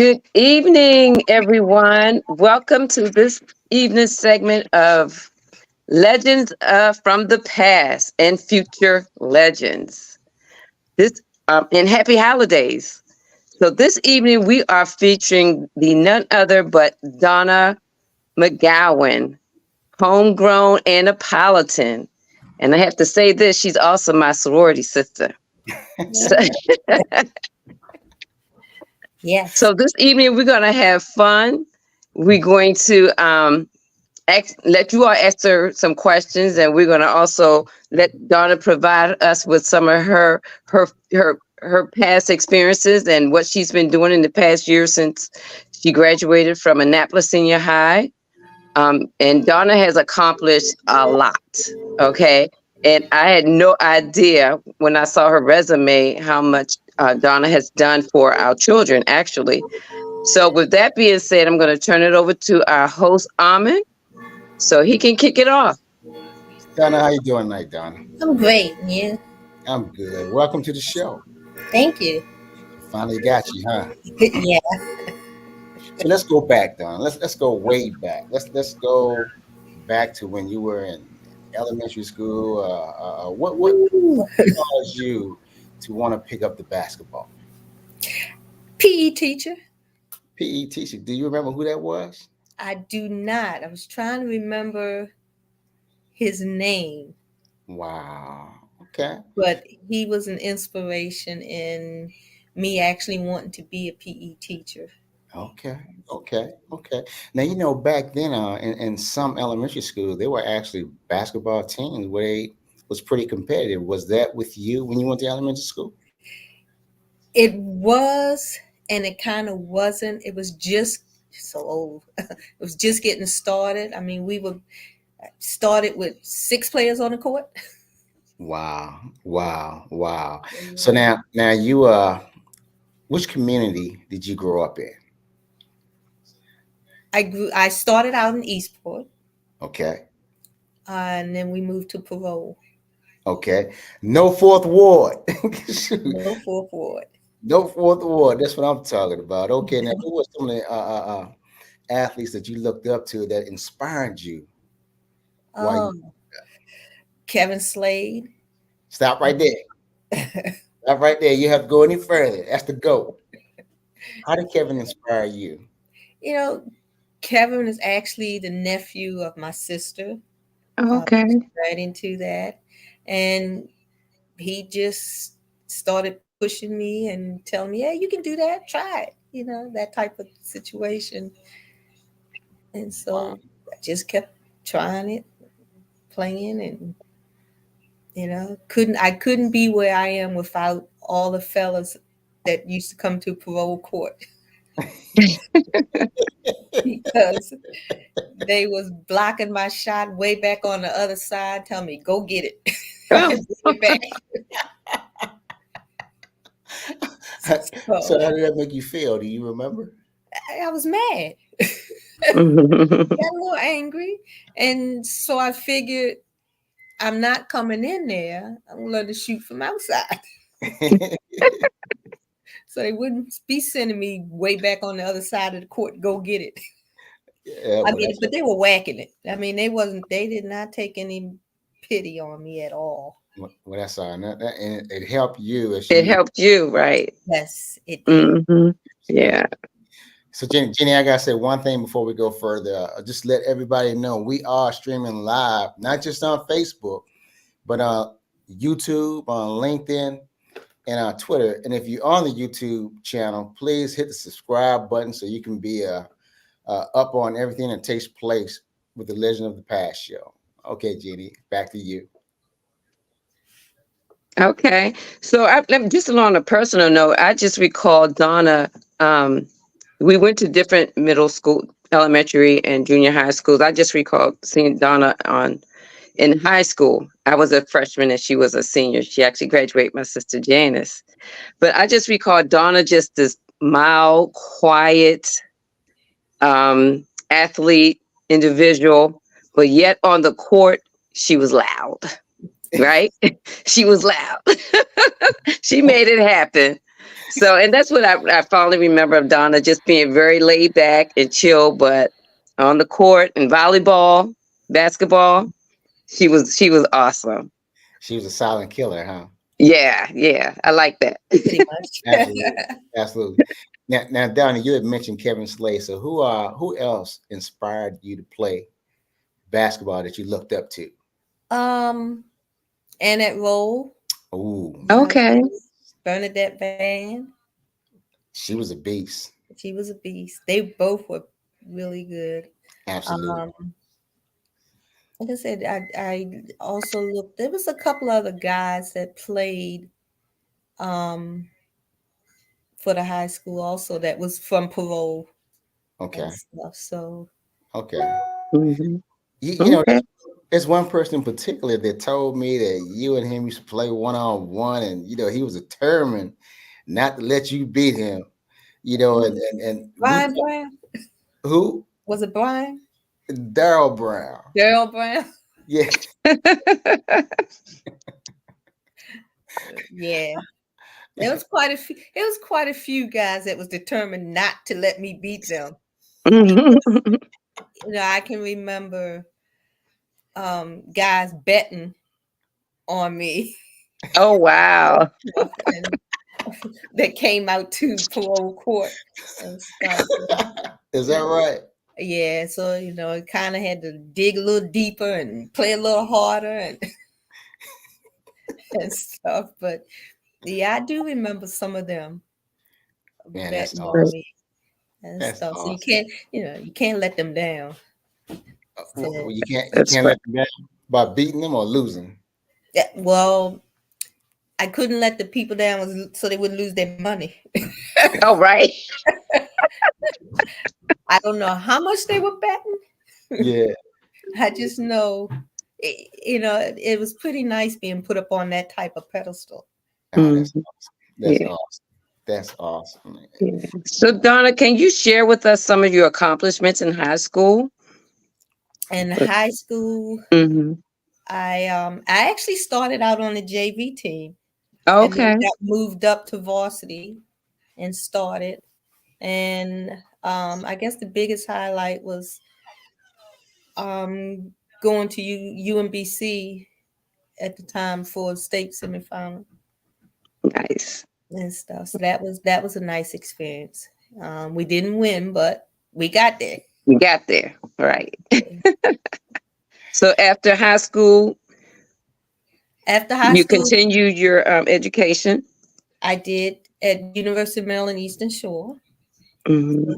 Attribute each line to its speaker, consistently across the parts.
Speaker 1: Good evening, everyone. Welcome to this evening segment of Legends from the Past and Future Legends. This and happy holidays. So this evening we are featuring the none other but Donna McGowan, homegrown Annapolitan. And I have to say this, she's also my sorority sister. So,
Speaker 2: Yes.
Speaker 1: so this evening we're gonna have fun. We're going to let you all answer some questions, and we're going to also let Donna provide us with some of her past experiences and what she's been doing in the past year since she graduated from Annapolis Senior High. And Donna has accomplished a lot. Okay. And I had no idea when I saw her resume how much Donna has done for our children, actually. So, with that being said, I'm going to turn it over to our host, Ahmed, so he can kick it off.
Speaker 3: Donna, how you doing tonight, Donna?
Speaker 2: I'm great. And you?
Speaker 3: I'm good. Welcome to the show.
Speaker 2: Thank you.
Speaker 3: Finally got you, huh?
Speaker 2: Yeah.
Speaker 3: So let's go back, Donna. Let's go way back. Let's go back to when you were in elementary school. What
Speaker 2: Ooh.
Speaker 3: caused you to want to pick up the basketball?
Speaker 2: PE teacher?
Speaker 3: PE teacher. Do you remember who that was?
Speaker 2: I do not. I was trying to remember his name,
Speaker 3: Wow. Okay.
Speaker 2: but he was an inspiration in me actually wanting to be a PE teacher.
Speaker 3: Okay. Okay. Now back then, in some elementary schools, there were actually basketball teams where they was pretty competitive. Was that with you when you went to elementary school?
Speaker 2: It was, and it kind of wasn't. It was just so old. It was just getting started. I mean, we were started with 6 players on the court.
Speaker 3: Wow. So now you which community did you grow up in?
Speaker 2: I started out in Eastport,
Speaker 3: Okay.
Speaker 2: and then we moved to Parole.
Speaker 3: Okay. No fourth ward. Shoot.
Speaker 2: No fourth ward.
Speaker 3: No fourth ward. That's what I'm talking about. Okay. Now who were some of the athletes that you looked up to that inspired you? Why you
Speaker 2: Um, Kevin Slade.
Speaker 3: stop right there. Stop right there. You have to go any further. That's the goal. How did Kevin inspire you?
Speaker 2: You know, Kevin is actually the nephew of my sister.
Speaker 1: Okay.
Speaker 2: Right into that, and he just started pushing me and telling me, "Hey, you can do that. Try it." That type of situation. And
Speaker 3: Wow.
Speaker 2: so I just kept trying it, playing, and couldn't be where I am without all the fellas that used to come to parole court because they was blocking my shot way back on the other side, telling me, "Go get it."
Speaker 1: Oh,
Speaker 2: Bring it back.
Speaker 3: So
Speaker 2: So
Speaker 3: how did that make you feel? Do you remember?
Speaker 2: I was mad. Got a little angry. And so I figured I'm not coming in there. I'm gonna let it shoot from outside. So they wouldn't be sending me way back on the other side of the court, go get it.
Speaker 3: Yeah,
Speaker 2: I
Speaker 3: well,
Speaker 2: mean, but they were whacking it. I mean, they did not take any pity on me at all.
Speaker 3: that's all. And it helped you as
Speaker 1: it
Speaker 3: you.
Speaker 1: helped you, right?
Speaker 2: Yes, it did.
Speaker 1: Hmm. Yeah.
Speaker 3: So Jenny, I gotta say one thing before we go further. Just let everybody know we are streaming live, not just on Facebook, but on YouTube, on LinkedIn, and on Twitter. And if you're on the YouTube channel, please hit the subscribe button so you can be up on everything that takes place with the Legend of the Past show. Okay, Jenny, back to you.
Speaker 1: Okay. So, just on a personal note, I just recall Donna. Um, we went to different middle school, elementary, and junior high schools. I just recall seeing Donna in high school. I was a freshman and she was a senior. She actually graduated my sister Janice. But I just recall Donna just this mild, quiet athlete, individual, but yet on the court, she was loud, right? She was loud. She made it happen. So, and that's what I fondly remember of Donna, just being very laid back and chill, but on the court and volleyball, basketball, she was awesome.
Speaker 3: She was a silent killer, huh?
Speaker 1: Yeah, yeah, I like that.
Speaker 2: Pretty much.
Speaker 3: Absolutely, absolutely. Now, Donnie, you had mentioned Kevin Slay. So, who else inspired you to play basketball that you looked up to?
Speaker 2: um, Annette Roll,
Speaker 3: Oh,
Speaker 2: uh,
Speaker 3: yes,
Speaker 1: Okay.
Speaker 2: Bernadette Van.
Speaker 3: she was a beast.
Speaker 2: She was a beast. They both were really good.
Speaker 3: Absolutely.
Speaker 2: Um, like I said, I also looked. There was a couple other guys that played um, for the high school also that was from parole and
Speaker 3: Okay.
Speaker 2: stuff. So
Speaker 3: Okay.
Speaker 1: Hmm.
Speaker 3: You know,
Speaker 1: Okay.
Speaker 3: there's one person in particular that told me that you and him used to play one on one, and he was determined not to let you beat him. And we
Speaker 2: Brian Brown,
Speaker 3: who
Speaker 2: was it Brian?
Speaker 3: Daryl Brown.
Speaker 2: Daryl Brown.
Speaker 3: Yeah,
Speaker 2: Yeah. There was quite a few. It was quite a few guys that was determined not to let me beat them. I can remember guys betting on me
Speaker 1: Oh wow.
Speaker 2: and that came out to parole court and stuff.
Speaker 3: is that right?
Speaker 2: Yeah, so it kind of had to dig a little deeper and play a little harder and, and stuff. But yeah, I do remember some of them
Speaker 3: Man, that's
Speaker 2: betting on
Speaker 3: awesome.
Speaker 2: me and
Speaker 3: That's
Speaker 2: stuff. So you
Speaker 3: awesome.
Speaker 2: can't let them down.
Speaker 3: Well,
Speaker 2: So
Speaker 3: you
Speaker 1: That's
Speaker 3: can't
Speaker 1: right.
Speaker 3: let them down by beating them or losing.
Speaker 2: yeah, well, I couldn't let the people down so they wouldn't lose their money.
Speaker 1: Oh right.
Speaker 2: I don't know how much they were betting.
Speaker 3: Yeah.
Speaker 2: I just know, it was pretty nice being put up on that type of pedestal.
Speaker 3: Oh, that's
Speaker 1: Mhm.
Speaker 3: awesome. That's
Speaker 1: Yeah.
Speaker 3: awesome. That's awesome. Man.
Speaker 1: Yeah. So Donna, can you share with us some of your accomplishments in high school?
Speaker 2: In high school,
Speaker 1: Hmm.
Speaker 2: I actually started out on the JV team and then
Speaker 1: Okay.
Speaker 2: got moved up to varsity and started. And I guess the biggest highlight was um, going to UMBC at the time for state semifinal
Speaker 1: Nice.
Speaker 2: and stuff. So that was a nice experience. We didn't win, but we got there.
Speaker 1: You got there. Right. So after high school,
Speaker 2: After high
Speaker 1: you
Speaker 2: school,
Speaker 1: continued your education.
Speaker 2: I did at University of Maryland Eastern Shore.
Speaker 1: Hmm.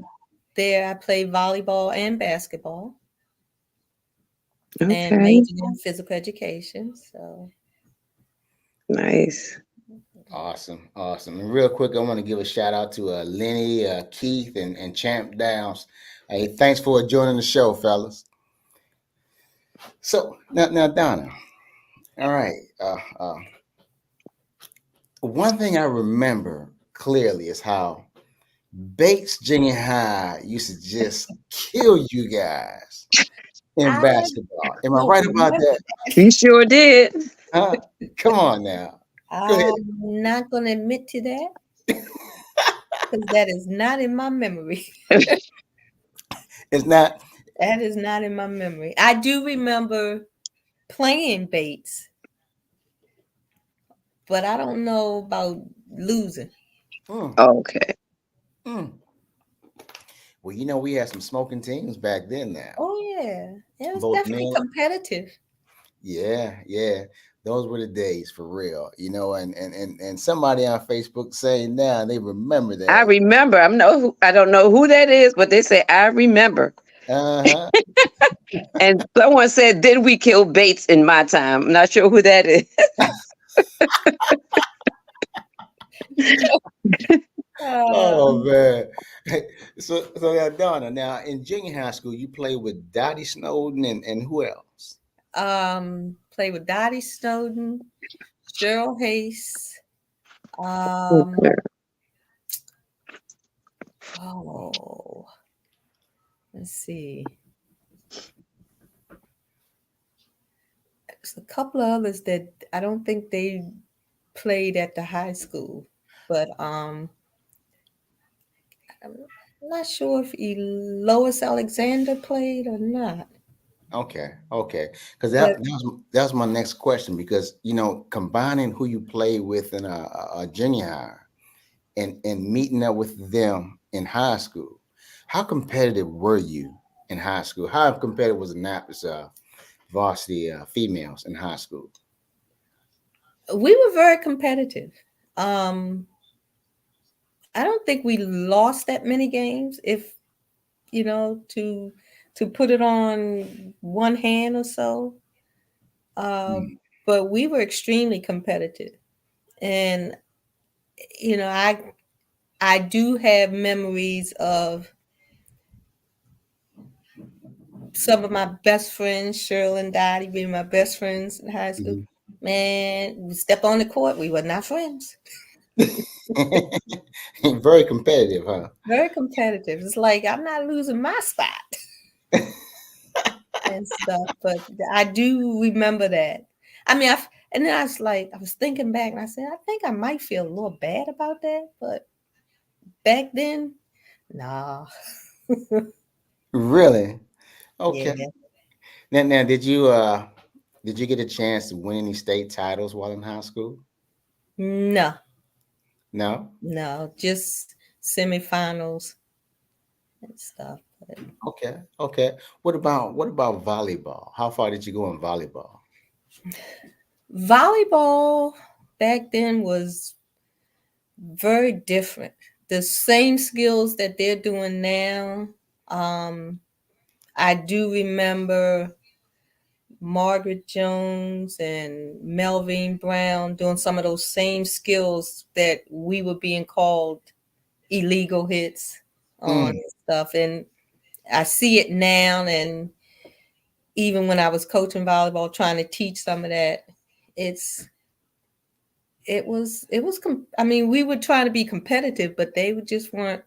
Speaker 2: There, I played volleyball and basketball, and
Speaker 1: Okay.
Speaker 2: majored in physical education. So,
Speaker 1: Nice.
Speaker 3: Awesome, awesome. And real quick, I want to give a shout out to Lenny, Keith, and Champ Downs. Hey, thanks for joining the show, fellas. So now, Donna. All right. One thing I remember clearly is how Bates Junior High used to just kill you guys in
Speaker 2: I
Speaker 3: basketball. Am I
Speaker 2: don't
Speaker 3: right about
Speaker 2: remember.
Speaker 3: that?
Speaker 1: You sure did.
Speaker 3: Huh? Come on now. Go ahead.
Speaker 2: I'm not going to admit to that because that is not in my memory.
Speaker 3: It's not.
Speaker 2: That is not in my memory. I do remember playing Bates, but I don't know about losing.
Speaker 3: Mm,
Speaker 1: Okay.
Speaker 3: mm. Well, we had some smoking teams back then. Now,
Speaker 2: Oh yeah, it was
Speaker 3: both
Speaker 2: definitely
Speaker 3: men.
Speaker 2: competitive.
Speaker 3: Yeah, yeah. Those were the days for real. And somebody on Facebook saying now they remember
Speaker 1: I
Speaker 3: that.
Speaker 1: remember. I don't know who that is, but they say I remember.
Speaker 3: Uh-huh.
Speaker 1: And someone said, "Did we kill Bates in my time?" I'm not sure who that is.
Speaker 3: Oh
Speaker 2: Um,
Speaker 3: man. So now Donna, now in junior high school you played with Dottie Snowden and who else?
Speaker 2: Played with Dottie Snowden, Cheryl Hayes. Um,
Speaker 1: Okay.
Speaker 2: oh, let's see. There's a couple of others that I don't think they played at the high school. But I'm not sure if Lois Alexander played or not.
Speaker 3: Okay. Because
Speaker 2: But
Speaker 3: that was my next question. Because combining who you play with in a junior high and meeting up with them in high school, how competitive were you in high school? How competitive was Annapolis varsity females in high school?
Speaker 2: we were very competitive. Um, I don't think we lost that many games, if to put it on one hand or so. Uh,
Speaker 3: Mm.
Speaker 2: but we were extremely competitive, and I do have memories of some of my best friends, Cheryl and Dottie, being my best friends in high school.
Speaker 3: Mhm.
Speaker 2: Man, we step on the court, we were not friends.
Speaker 3: Very competitive, huh?
Speaker 2: Very competitive. It's like I'm not losing my spot and stuff. But I do remember that. I mean, and then I was thinking back, and I said, I think I might feel a little bad about that. But back then, nah.
Speaker 3: Really?
Speaker 2: Yeah.
Speaker 3: Okay. Now, did you get a chance to win any state titles while in high school?
Speaker 2: No,
Speaker 3: No.
Speaker 2: no, just semifinals and stuff. But
Speaker 3: Okay. What about volleyball? How far did you go in volleyball?
Speaker 2: volleyball back then was very different. The same skills that they're doing now. Um, I do remember Margaret Jones and Melvin Brown doing some of those same skills that we were being called illegal hits on
Speaker 3: Mm,
Speaker 2: and stuff. And I see it now. And even when I was coaching volleyball, trying to teach some of that, it's I mean, we were trying to be competitive, but they just weren't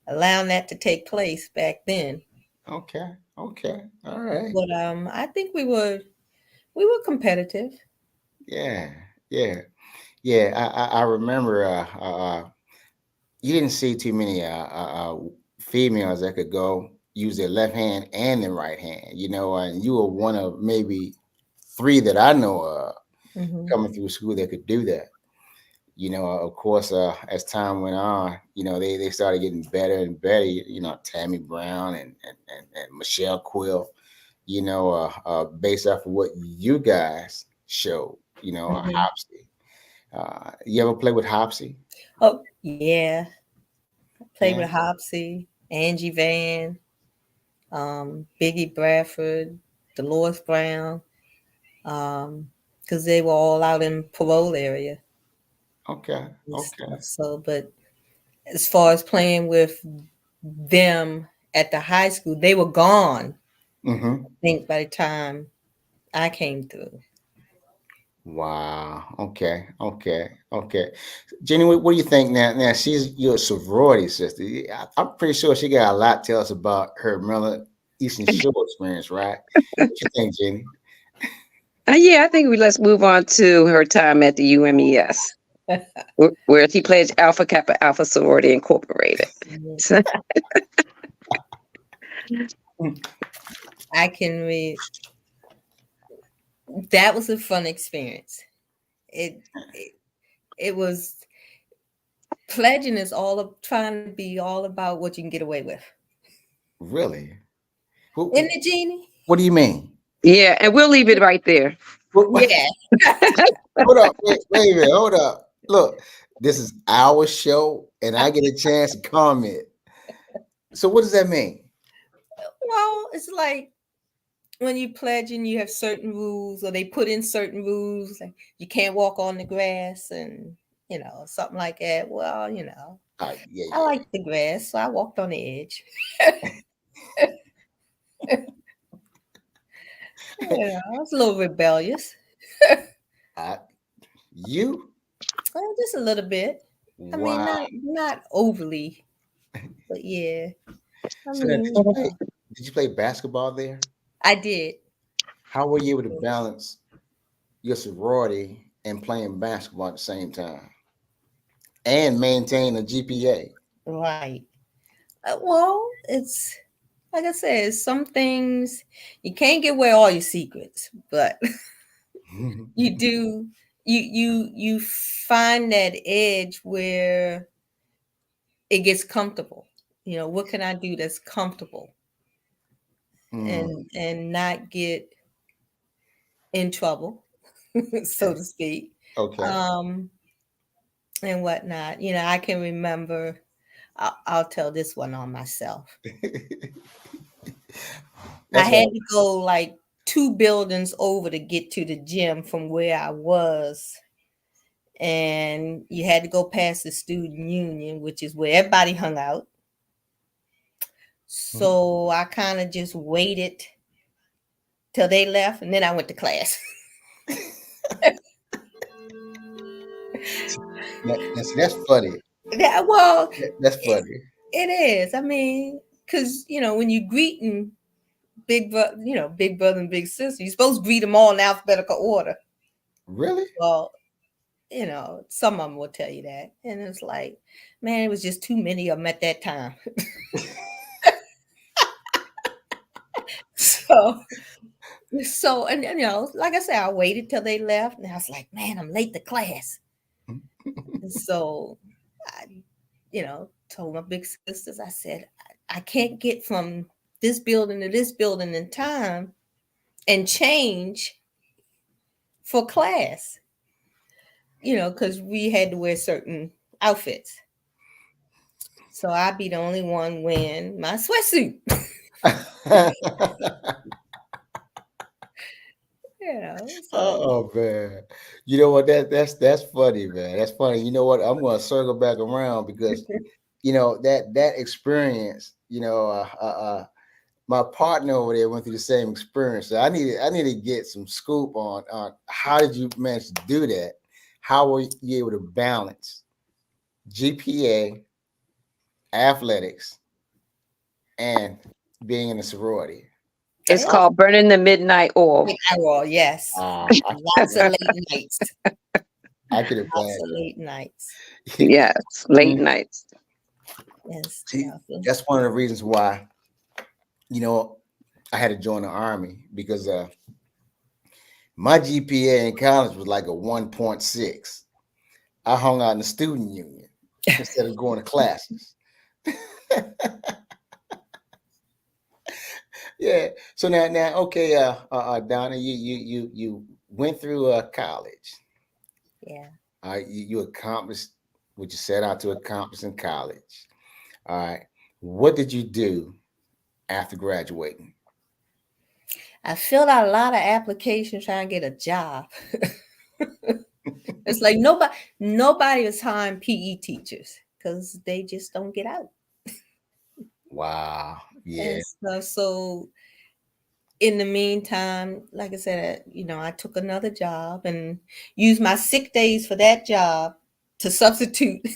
Speaker 2: allowing that to take place back then.
Speaker 3: okay. All right.
Speaker 2: But I think we were competitive.
Speaker 3: Yeah. Yeah. Yeah. I remember. You didn't see too many females that could go use their left hand and their right hand. And you were one of maybe three that I know of
Speaker 2: Hmm.
Speaker 3: coming through school that could do that. Of course, as time went on, they started getting better and better. Tammy Brown and Michelle Quill. Based off of what you guys showed.
Speaker 2: Hmm.
Speaker 3: Hopsy. You ever play with Hopsy?
Speaker 2: Oh yeah, played
Speaker 3: Yeah.
Speaker 2: with Hopsy, Angie Van, Biggie Bradford, Dolores Brown, because they were all out in parole area
Speaker 3: Okay.
Speaker 2: and
Speaker 3: Okay.
Speaker 2: stuff. So, but as far as playing with them at the high school, they were gone.
Speaker 3: Mm-hmm.
Speaker 2: I think by the time I came through.
Speaker 3: Wow. Okay. Jenny, what do you think now? Now she's your sorority sister. I'm pretty sure she got a lot to tell us about her Maryland Eastern Shore experience, right? What you think, Jenny?
Speaker 1: Yeah, I think let's move on to her time at the UMES, where she played Alpha Kappa Alpha Sorority Incorporated. So,
Speaker 2: I can read. That was a fun experience. It it was pledging is all of trying to be all about what you can get away with.
Speaker 3: Really? What,
Speaker 2: Isn't it, Jeannie?
Speaker 3: what do you mean?
Speaker 1: yeah, and we'll leave it right there.
Speaker 3: What,
Speaker 2: Yeah.
Speaker 3: hold up, wait a minute, hold up. Look, this is our show, and I get a chance to comment. So what does that mean?
Speaker 2: Well, it's like when you pledge and you have certain rules, or they put in certain rules, like you can't walk on the grass and something like that. Well,
Speaker 3: Yeah,
Speaker 2: I
Speaker 3: yeah.
Speaker 2: like the grass, so I walked on the edge. I was a little rebellious.
Speaker 3: I, you?
Speaker 2: Just a little bit. I mean,
Speaker 3: Wow.
Speaker 2: not overly, but yeah. I
Speaker 3: So now,
Speaker 2: mean,
Speaker 3: did you play basketball there?
Speaker 2: I did.
Speaker 3: How were you able to balance your sorority and playing basketball at the same time? and maintain a GPA.
Speaker 2: Right. Well, it's like I said, some things you can't get away all your secrets, but you do you find that edge where it gets comfortable. You know, what can I do that's comfortable
Speaker 3: Mm,
Speaker 2: and not get in trouble, so
Speaker 3: okay.
Speaker 2: to speak.
Speaker 3: Okay.
Speaker 2: Um and whatnot. You know, I can remember I'll tell this one on myself. I
Speaker 3: That's
Speaker 2: had
Speaker 3: all.
Speaker 2: to go like 2 buildings over to get to the gym from where I was. And you had to go past the student union, which is where everybody hung out.
Speaker 3: Mhm.
Speaker 2: So I kind of just waited till they left and then I went to class.
Speaker 3: That's funny.
Speaker 2: Well,
Speaker 3: That's
Speaker 2: it,
Speaker 3: funny.
Speaker 2: it is. I mean, because, you know, when you greeting big brother and big sister, you're supposed to greet them all in alphabetical order.
Speaker 3: Really?
Speaker 2: Well, you know, some of them will tell you that. And it's like, man, it was just too many of them at that time. So, and you know, like I said, I waited till they left and I was like, man, I'm late to class. And so I, you know, told my big sisters, I said, I can't get from this building to this building in time and change for class, you know, because we had to wear certain outfits. So I'd be the only one wearing my sweatsuit. You know, so
Speaker 3: Oh man, you know what? That's funny, man. That's funny. You know what? I'm gonna circle back around because that experience. My partner over there went through the same experience. So I need to get some scoop on how did you manage to do that? How were you able to balance GPA, athletics, and being in a sorority?
Speaker 1: It's
Speaker 2: yeah,
Speaker 1: called burning the midnight oil.
Speaker 2: big eye roll, yes.
Speaker 3: Ah,
Speaker 2: Lots of late nights.
Speaker 3: I could
Speaker 2: Lots of
Speaker 3: imagine.
Speaker 2: late nights
Speaker 1: Yes, late
Speaker 3: Mm,
Speaker 1: nights.
Speaker 2: and
Speaker 3: see,
Speaker 2: stuff.
Speaker 3: that's one of the reasons why you know I had to join the army because my GPA in college was like a 1.6. I hung out in the student union instead of going to classes. Yeah. So now, okay, Donna, you went through college.
Speaker 2: Yeah.
Speaker 3: All right, you accomplished what you set out to accomplish in college. All right. What did you do after graduating?
Speaker 2: I filled out a lot of applications trying to get a job. It's like nobody is hiring PE teachers because they just don't get out.
Speaker 3: Wow. Yeah.
Speaker 2: And so in the meantime, like I said, you know, I took another job and used my sick days for that job to substitute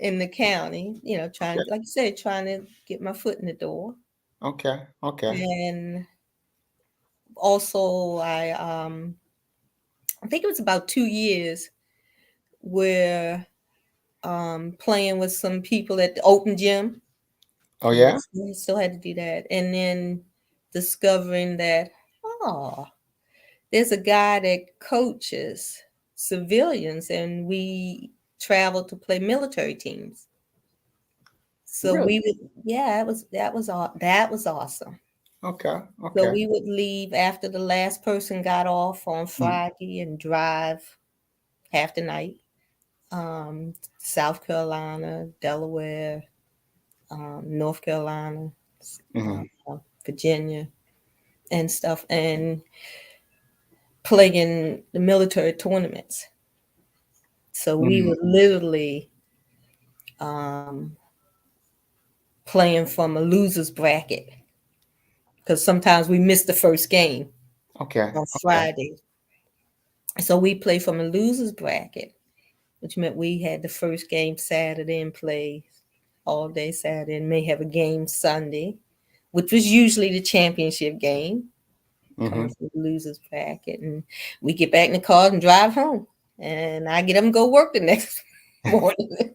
Speaker 2: in the county, you know,
Speaker 3: Okay.
Speaker 2: like you said, trying to get my foot in the door.
Speaker 3: Okay. Okay.
Speaker 2: And also I think it was about 2 years where playing with some people at the open gym.
Speaker 3: Oh
Speaker 2: You know,
Speaker 3: yeah.
Speaker 2: still had to do that. And then discovering that, oh, there's a guy that coaches civilians and we travel to play military teams. So
Speaker 3: Really?
Speaker 2: we would, yeah, that was awesome.
Speaker 3: Okay.
Speaker 2: So
Speaker 3: Okay.
Speaker 2: we would leave after the last person got off on
Speaker 3: Mm,
Speaker 2: Friday and drive half the night. South Carolina, Delaware, North Carolina, uh,
Speaker 3: mhm,
Speaker 2: Virginia, and stuff, and playing the military tournaments. So we
Speaker 3: mhm.
Speaker 2: were literally um, playing from a loser's bracket because sometimes we missed the first game
Speaker 3: Okay.
Speaker 2: on
Speaker 3: Okay.
Speaker 2: Friday. So we play from a loser's bracket, which meant we had the first game Saturday and play all day Saturday and may have a game Sunday, which was usually the championship game coming
Speaker 3: Hmm.
Speaker 2: from the losers bracket. And we get back in the car and drive home. and I get them go work the next morning.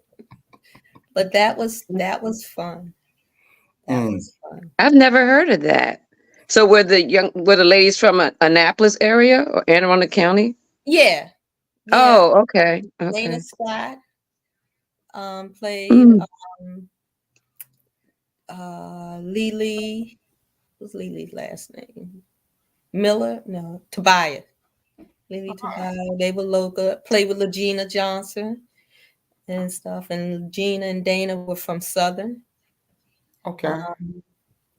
Speaker 2: But that was fun. That
Speaker 3: Mm.
Speaker 2: was fun.
Speaker 1: I've never heard of that. So were the ladies from Annapolis area or Anne Arundel County?
Speaker 2: Yeah, yeah.
Speaker 1: Oh, okay.
Speaker 2: Dana
Speaker 1: Okay.
Speaker 2: Scott played
Speaker 1: Mm,
Speaker 2: Lily. What's Lily's last name? Miller? No, Tobias. Lily Tobias. They were local. Played with Legina Johnson and stuff. And Gina and Dana were from Southern.
Speaker 3: Okay.
Speaker 2: Um,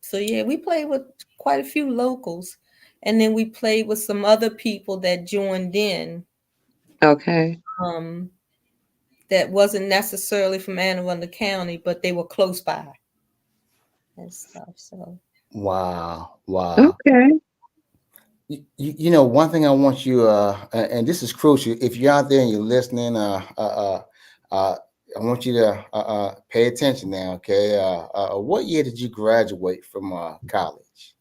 Speaker 2: so yeah, we played with quite a few locals, and then we played with some other people that joined in.
Speaker 1: okay.
Speaker 2: Um, that wasn't necessarily from Anne Arundel County, but they were close by and stuff. So
Speaker 3: Wow. Wow.
Speaker 1: Okay.
Speaker 3: You know, one thing I want you, and this is crucial. If you're out there and you're listening, I want you to pay attention now. Okay. What year did you graduate from college?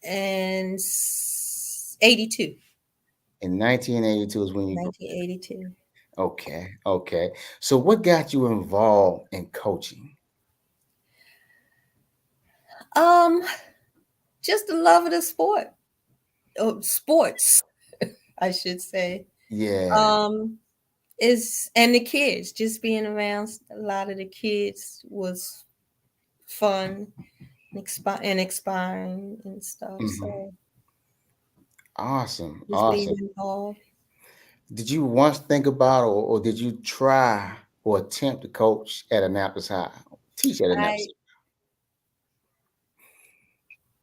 Speaker 2: and 82,
Speaker 3: In 1982 is when you.
Speaker 2: 1982.
Speaker 3: Okay. Okay. So, what got you involved in coaching?
Speaker 2: Um, just the love of the sport, sports, I should say.
Speaker 3: Yeah.
Speaker 2: Um, is and the kids, just being around a lot of the kids was fun and expiring and stuff.
Speaker 3: Hmm.
Speaker 2: So
Speaker 3: Awesome.
Speaker 2: just being
Speaker 3: Awesome.
Speaker 2: involved.
Speaker 3: Did you once think about, or did you try or attempt to coach at Annapolis High? Teach at
Speaker 2: I
Speaker 3: Annapolis.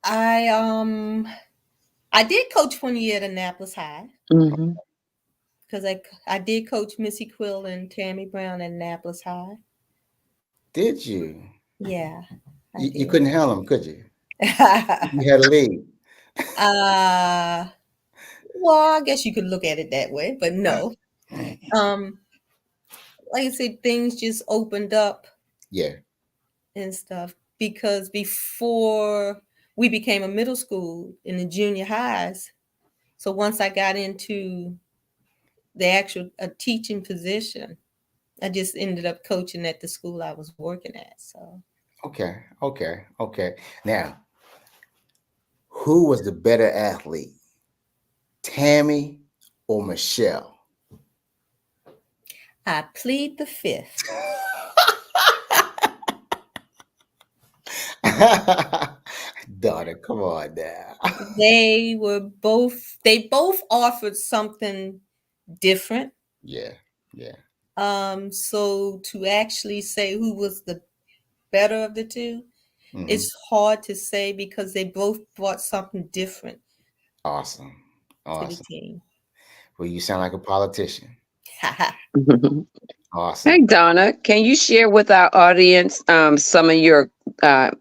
Speaker 2: I I did coach 1 year at Annapolis High
Speaker 1: Hmm.
Speaker 2: because I did coach Missy Quill and Tammy Brown at Annapolis High.
Speaker 3: Did you?
Speaker 2: Yeah, I
Speaker 3: You
Speaker 2: did.
Speaker 3: couldn't handle them, could you? You had a lead.
Speaker 2: uh well, I guess you could look at it that way, but no. Um, like I said, things just opened up
Speaker 3: Yeah.
Speaker 2: and stuff because before we became a middle school in the junior highs, so once I got into the actual a teaching position, I just ended up coaching at the school I was working at. So
Speaker 3: Okay. Okay. Okay. Now, who was the better athlete, Tammy or Michelle?
Speaker 2: I plead the fifth.
Speaker 3: Daughter, come on now.
Speaker 2: They both offered something different.
Speaker 3: Yeah. Yeah.
Speaker 2: So to actually say who was the better of the two,
Speaker 3: Hmm.
Speaker 2: it's hard to say because they both brought something different
Speaker 3: Awesome.
Speaker 2: to the
Speaker 3: Awesome.
Speaker 2: team.
Speaker 3: Well, you sound like a politician.
Speaker 1: Hey,
Speaker 3: Awesome.
Speaker 1: Donna, can you share with our audience some of your uh,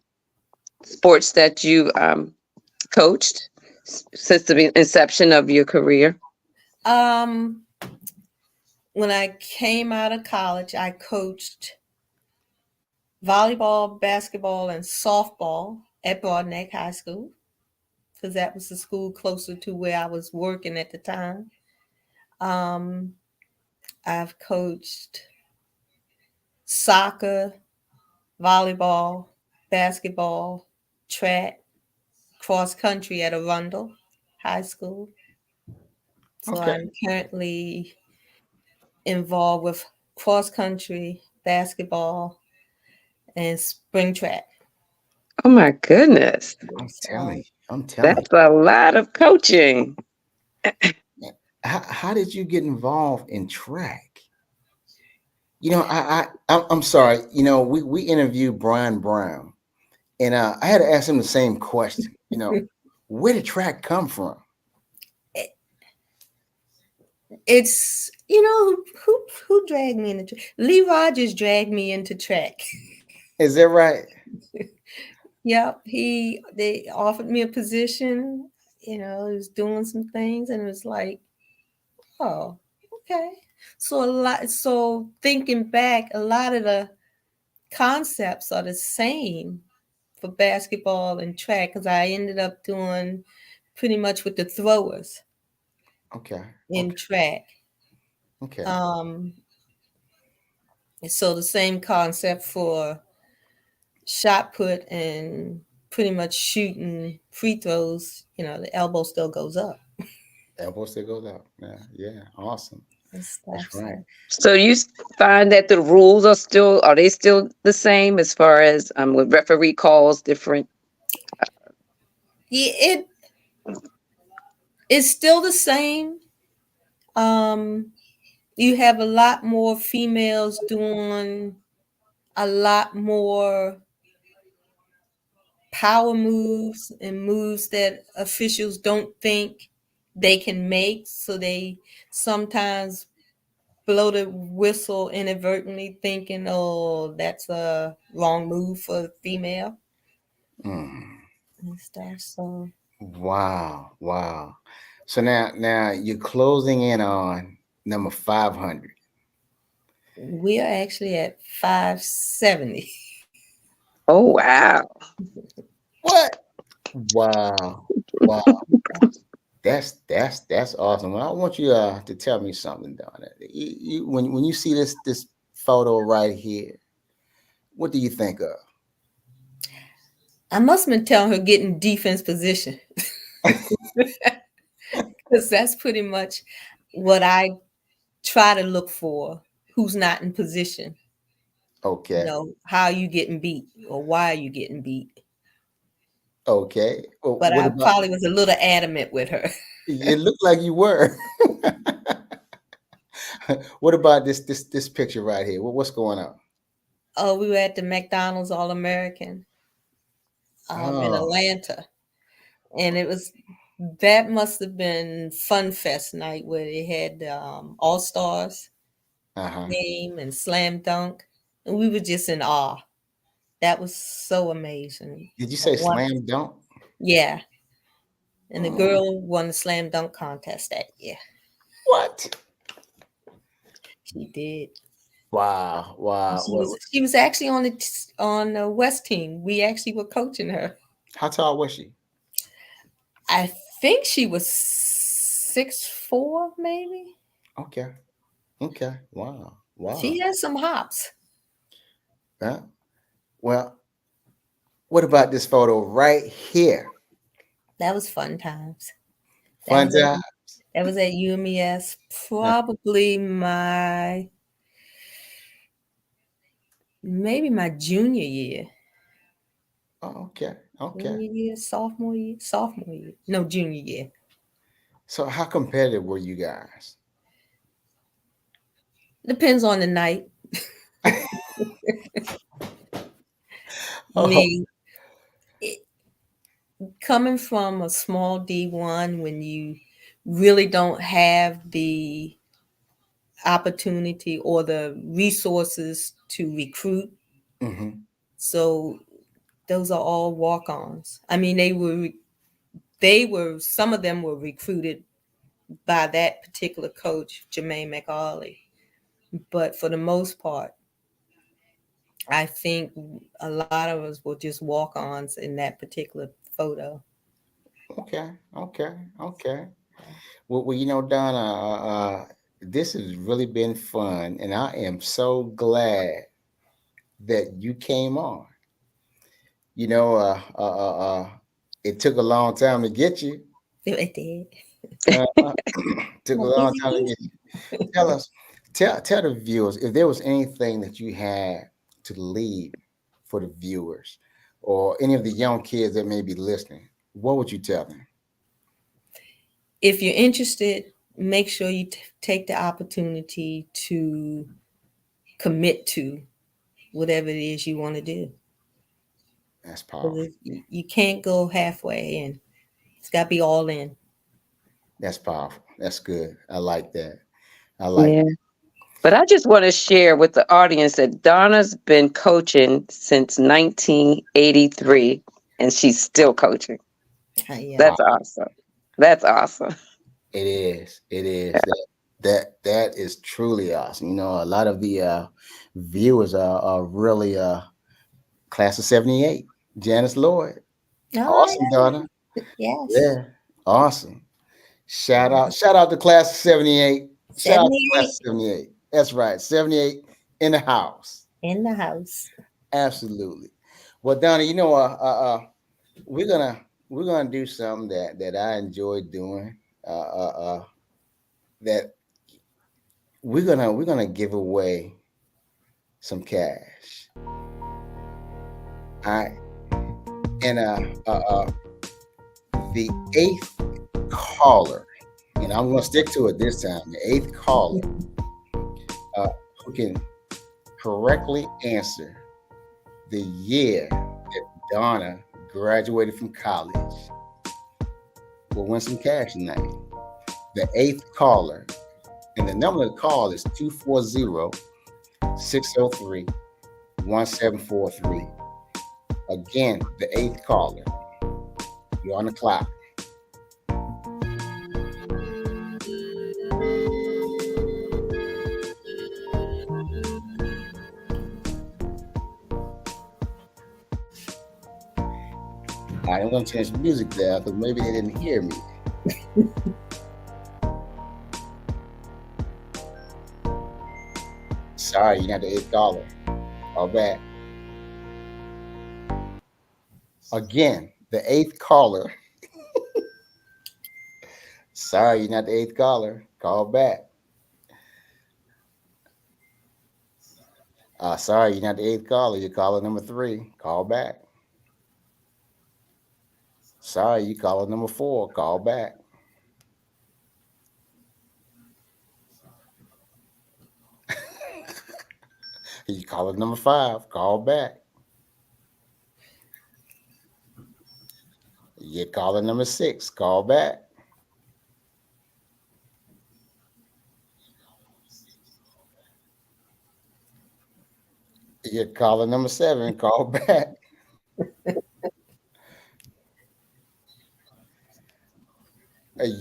Speaker 1: sports that you coached since the inception of your career?
Speaker 2: um, when I came out of college, I coached volleyball, basketball, and softball at Broadneck High School because that was the school closer to where I was working at the time. Um, I've coached soccer, volleyball, basketball, track, cross country at Arundel High School. So
Speaker 3: Okay.
Speaker 2: I'm currently involved with cross country, basketball, and spring track.
Speaker 1: Oh my goodness,
Speaker 3: I'm telling
Speaker 2: So
Speaker 3: you. I'm telling
Speaker 1: that's a lot of coaching.
Speaker 3: you. How did you get involved in track? You know, I'm sorry. You know, we interviewed Brian Brown, and I had to ask him the same question. You know, where did track come from?
Speaker 2: it, it's who dragged me into track. Lee Rogers dragged me into track.
Speaker 3: Is that right?
Speaker 2: Yep, they offered me a position. I was doing some things, and it was like, oh, okay. So thinking back, a lot of the concepts are the same for basketball and track because I ended up doing pretty much with the throwers
Speaker 3: Okay.
Speaker 2: in
Speaker 3: Okay.
Speaker 2: track.
Speaker 3: Okay.
Speaker 2: Um, so the same concept for shot put and pretty much shooting free throws, the elbow still goes up
Speaker 3: Elbow still goes out. Yeah. Yeah. Awesome.
Speaker 2: and stuff.
Speaker 3: That's right.
Speaker 2: So
Speaker 1: So you find that the rules are they still the same as far as with referee calls different?
Speaker 2: yeah, it is still the same. Um, you have a lot more females doing a lot more power moves and moves that officials don't think they can make. So they sometimes blow the whistle inadvertently, thinking, "Oh, that's a wrong move for the female,"
Speaker 3: Mm.
Speaker 2: and stuff. So
Speaker 3: Wow. Wow. So now you're closing in on number 500.
Speaker 2: we are actually at 570.
Speaker 1: Oh wow.
Speaker 3: What? Wow. Wow. That's awesome. Well, I want you to tell me something, Donna. When you see this photo right here, what do you think of?
Speaker 2: I must have been telling her get in defense position because that's pretty much what I try to look for. Who's not in position?
Speaker 3: Okay.
Speaker 2: How are you getting beat or why are you getting beat?
Speaker 3: Okay. Well,
Speaker 2: But
Speaker 3: what
Speaker 2: I
Speaker 3: about?
Speaker 2: probably was a little adamant with her.
Speaker 3: It looked like you were. What about this picture right here? What's going on?
Speaker 2: Oh, we were at the McDonald's All American in
Speaker 3: Oh.
Speaker 2: Atlanta, and that must have been Fun Fest night where they had All Stars
Speaker 3: Uh-huh.
Speaker 2: game and Slam Dunk, and we were just in awe. That was so amazing.
Speaker 3: Did you say
Speaker 2: One,
Speaker 3: slam dunk?
Speaker 2: yeah, and the
Speaker 3: Mm.
Speaker 2: girl won the Slam Dunk contest that year.
Speaker 3: What?
Speaker 2: She did.
Speaker 3: Wow. Wow.
Speaker 2: She was actually on the West team. We actually were coaching her.
Speaker 3: How tall was she?
Speaker 2: I think she was 6'4", maybe.
Speaker 3: Okay. Okay. Wow. Wow.
Speaker 2: She has some hops.
Speaker 3: Yeah. Well, what about this photo right here?
Speaker 2: That was fun times. That
Speaker 3: Fun
Speaker 2: was at
Speaker 3: time.
Speaker 2: that was at UMES. Probably maybe my junior year.
Speaker 3: Oh, okay. Okay.
Speaker 2: Junior year, sophomore year. No, junior year.
Speaker 3: So how competitive were you guys?
Speaker 2: Depends on the night.
Speaker 3: Oh.
Speaker 2: Me it, coming from a small D1 when you really don't have the opportunity or the resources to recruit.
Speaker 3: Hmm.
Speaker 2: So those are all walk-ons. I mean, they were some of them were recruited by that particular coach, Jermaine McAuley. But for the most part, I think a lot of us were just walk-ons in that particular photo.
Speaker 3: Okay. Okay. Okay. Well, Donna, this has really been fun, and I am so glad that you came on. You know, uh, uh, uh, uh, it took a long time to get you.
Speaker 2: It did.
Speaker 3: Uh, took a
Speaker 2: Well,
Speaker 3: long
Speaker 2: easy
Speaker 3: time to get
Speaker 2: peasy.
Speaker 3: you. Tell us, tell the viewers if there was anything that you had to leave for the viewers, or any of the young kids that may be listening. What would you tell them?
Speaker 2: If you're interested, make sure you take the opportunity to commit to whatever it is you want to do.
Speaker 3: That's
Speaker 2: 'Cause
Speaker 3: powerful.
Speaker 2: you can't go halfway, and it's got to be all in.
Speaker 3: That's powerful. That's good. I like that. I like
Speaker 1: Yeah.
Speaker 3: that.
Speaker 1: But I just want to share with the audience that Donna's been coaching since 1983 and she's still coaching.
Speaker 2: Yeah.
Speaker 3: Wow.
Speaker 1: That's awesome. That's awesome.
Speaker 3: It is. It is. That is truly awesome. A lot of the viewers are really class of '78. Janice Lloyd.
Speaker 2: Oh,
Speaker 3: Awesome, Donna.
Speaker 2: yeah. Yes.
Speaker 3: Yeah. Awesome. Shout out to class of '78. Shout out to class
Speaker 2: 78
Speaker 3: of 78. That's right. 78 in the house.
Speaker 2: in the house.
Speaker 3: Absolutely. Well, Donna, we're gonna do something that I enjoy doing. That we're gonna give away some cash. All right. And the eighth caller, and I'm gonna stick to it this time. The eighth caller, uh, who can correctly answer the year that Donna graduated from college will win some cash tonight. The eighth caller, and the number to call is 240-603-1743. Again, the eighth caller. You're on the clock. All right, I'm going to change the music there because maybe they didn't hear me. Sorry, you're not the eighth caller. All back. Again, the eighth caller. Sorry, you're not the eighth caller. Call back. Sorry, you're not the eighth caller. You're caller number 3. Call back. Sorry, you caller number 4. Call back. You caller number 5. Call back. You caller number 6. Call back. You caller number 7. Call back.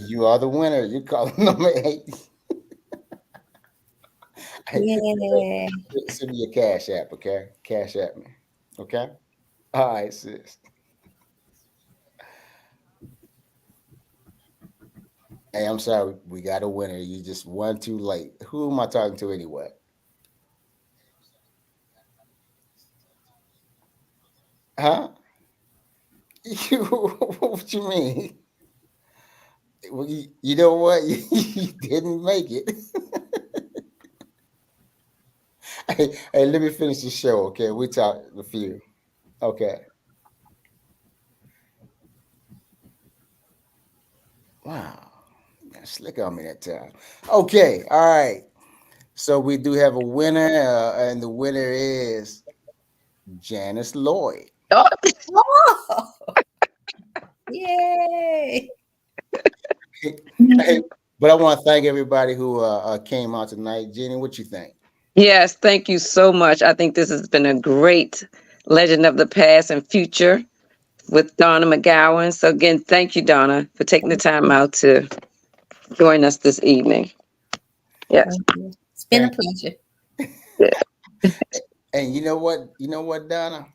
Speaker 3: You are the winner. You caller number 8.
Speaker 2: Yeah.
Speaker 3: Send me your cash app, okay? Cash app me. Okay? All right, sis. Hey, I'm sorry, we got a winner. You just won too late. Who am I talking to anyway? Huh? What you mean? Well, you know what? You didn't make it. Hey, let me finish the show, okay? We talked a few. Okay. Wow. Slick on me that time. Okay. All right. So we do have a winner, and the winner is Janice Lloyd.
Speaker 1: Oh,
Speaker 2: Oh, yay.
Speaker 3: Hey, but I want to thank everybody who came out tonight. Jenny, what you think?
Speaker 1: yes, thank you so much. I think this has been a great legend of the past and future with Donna Mcgowan. So again, thank you, Donna, for taking the time out to join us this evening. Yes.
Speaker 2: Thank you. It's been a pleasure.
Speaker 3: And you know what? You know what, Donna?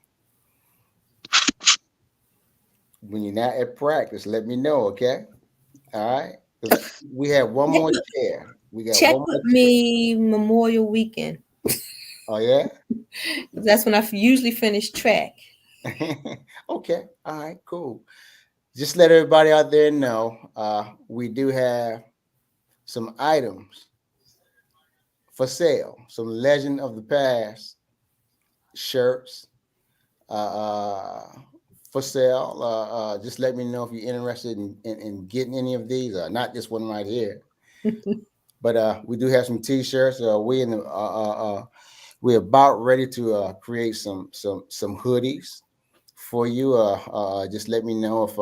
Speaker 3: When you're not at practice, let me know, okay? All right. 'Cause we have one more chair. We got
Speaker 2: Check
Speaker 3: one more
Speaker 2: with me Memorial Weekend.
Speaker 3: Oh yeah?
Speaker 2: That's when I usually finish track.
Speaker 3: Okay. All right, cool. Just let everybody out there know we do have some items for sale, some legend of the past shirts for sale. Just let me know if you're interested in getting any of these. Not this one right here, but we do have some T-shirts. We're about ready to create some hoodies for you. Just let me know if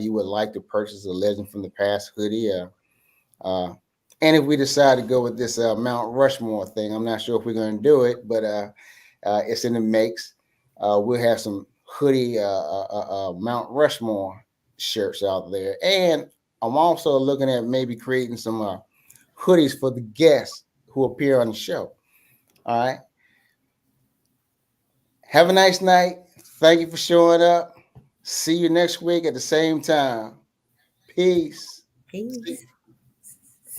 Speaker 3: you would like to purchase a Legend from the Past hoodie. Uh, and if we decide to go with this Mount Rushmore thing, I'm not sure if we're going to do it, but it's in the makes. We'll have some hoodie Mount Rushmore shirts out there, and I'm also looking at maybe creating some hoodies for the guests who appear on the show. All right. Have a nice night. Thank you for showing up. See you next week at the same time. Peace.
Speaker 2: Peace.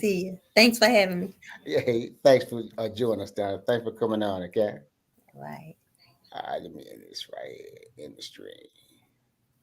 Speaker 2: see you. Thanks for having me.
Speaker 3: Yeah, hey, thanks for joining us, Donna. Thanks for coming on. Okay.
Speaker 2: Right.
Speaker 3: All right, let me end this right here in the stream.